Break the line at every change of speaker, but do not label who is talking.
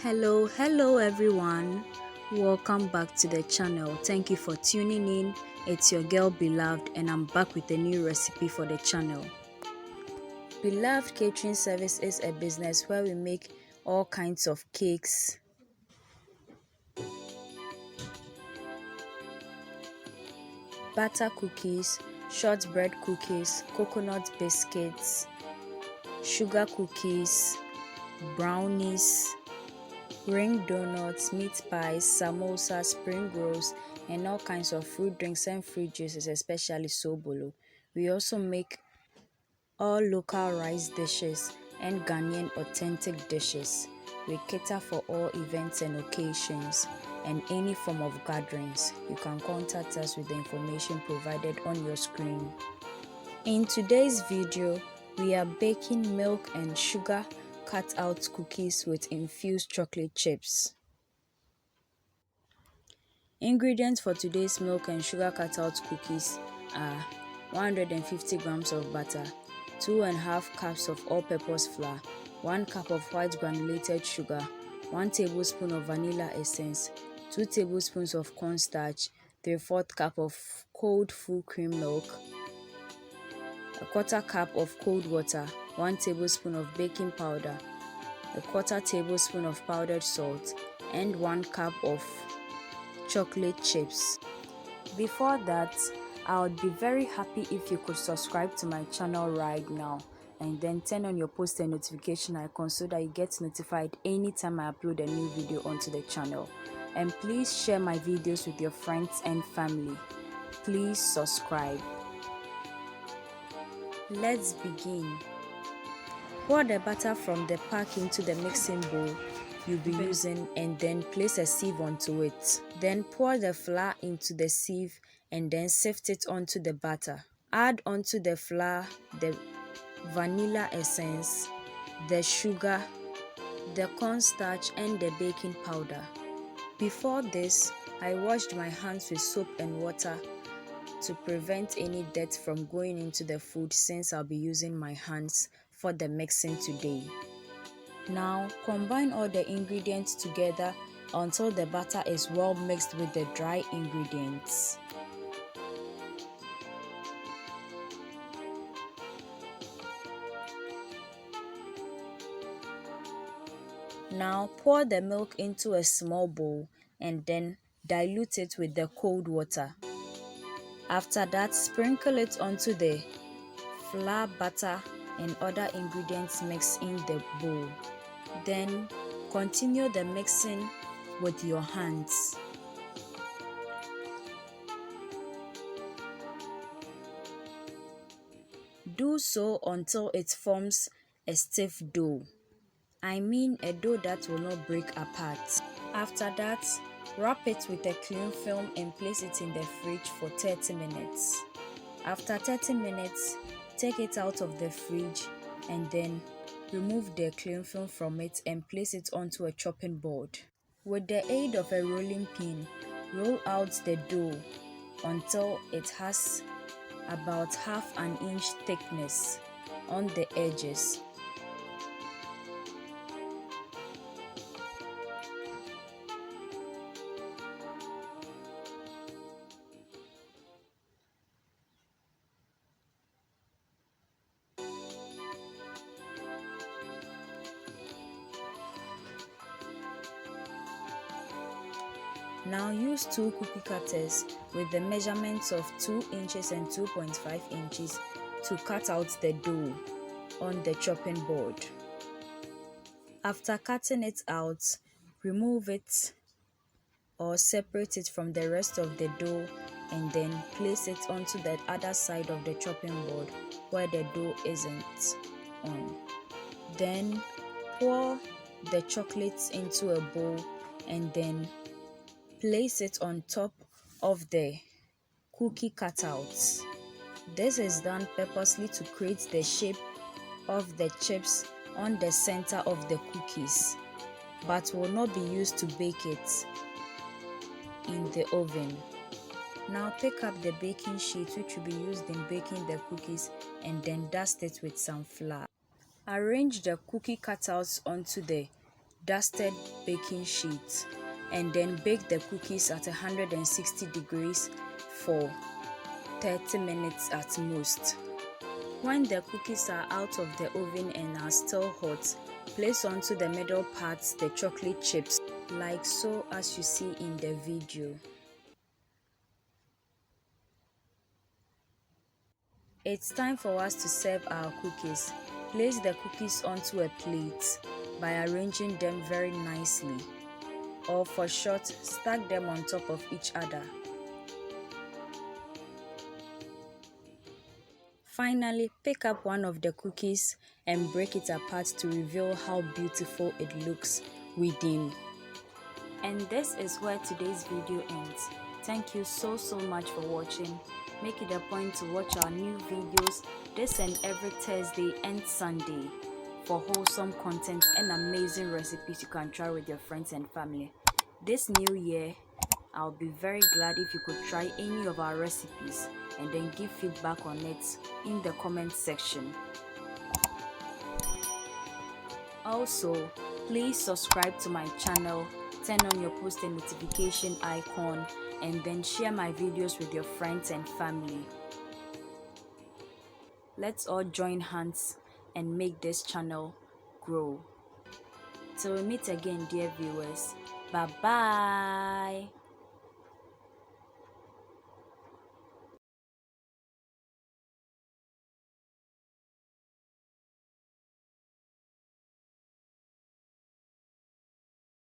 Hello everyone. Welcome back to the channel. Thank you for tuning in. It's your girl Beloved and I'm back with a new recipe for the channel. Beloved Catering Service is a business where we make all kinds of cakes, butter cookies, shortbread cookies, coconut biscuits, sugar cookies, brownies, ring donuts, meat pies, samosas, spring rolls, and all kinds of fruit drinks and fruit juices, especially sobolo. We also make all local rice dishes and Ghanaian authentic dishes. We cater for all events and occasions and any form of gatherings. You can contact us with the information provided on your screen. In today's video, we are baking milk and sugar cut out cookies with infused chocolate chips. Ingredients for today's milk and sugar cutout cookies are 150 grams of butter, 2.5 cups of all-purpose flour, 1 cup of white granulated sugar, 1 tablespoon of vanilla essence, 2 tablespoons of cornstarch, 3/4 cup of cold full cream milk, 1/4 cup of cold water, 1 tablespoon of baking powder, 1/4 tablespoon of powdered salt, and 1 cup of chocolate chips. Before that, I would be very happy if you could subscribe to my channel right now and then turn on your post and notification icon so that you get notified anytime I upload a new video onto the channel. And please share my videos with your friends and family. Please subscribe. Let's begin. Pour the butter from the pack into the mixing bowl you'll be using and then place a sieve onto it. Then pour the flour into the sieve and then sift it onto the butter. Add onto the flour the vanilla essence, the sugar, the cornstarch and the baking powder. Before this, I washed my hands with soap and water to prevent any dirt from going into the food since I'll be using my hands for the mixing today. Now combine all the ingredients together until the butter is well mixed with the dry ingredients. Now pour the milk into a small bowl and then dilute it with the cold water. After that, sprinkle it onto the flour, butter and other ingredients mixed in the bowl. Then continue the mixing with your hands. Do so until it forms a stiff dough. I mean a dough that will not break apart. After that, wrap it with a cling film and place it in the fridge for 30 minutes. After 30 minutes, take it out of the fridge and then remove the cling film from it and place it onto a chopping board. With the aid of a rolling pin, roll out the dough until it has about half an inch thickness on the edges. Now use 2 cookie cutters with the measurements of 2 inches and 2.5 inches to cut out the dough on the chopping board. After cutting it out, remove it or separate it from the rest of the dough and then place it onto the other side of the chopping board where the dough isn't on. Then pour the chocolates into a bowl and then place it on top of the cookie cutouts. This is done purposely to create the shape of the chips on the center of the cookies, but will not be used to bake it in the oven. Now pick up the baking sheet which will be used in baking the cookies and then dust it with some flour. Arrange the cookie cutouts onto the dusted baking sheet, and then bake the cookies at 160 degrees for 30 minutes at most. When the cookies are out of the oven and are still hot, place onto the middle parts the chocolate chips, like so as you see in the video. It's time for us to serve our cookies. Place the cookies onto a plate by arranging them very nicely, or for short, stack them on top of each other. Finally, pick up one of the cookies and break it apart to reveal how beautiful it looks within. And this is where today's video ends. Thank you so much for watching. Make it a point to watch our new videos this and every Thursday and Sunday for wholesome content and amazing recipes you can try with your friends and family. This new year, I'll be very glad if you could try any of our recipes and then give feedback on it in the comment section. Also, please subscribe to my channel, turn on your post and notification icon, and then share my videos with your friends and family. Let's all join hands and make this channel grow. Till we meet again, dear viewers. Bye bye.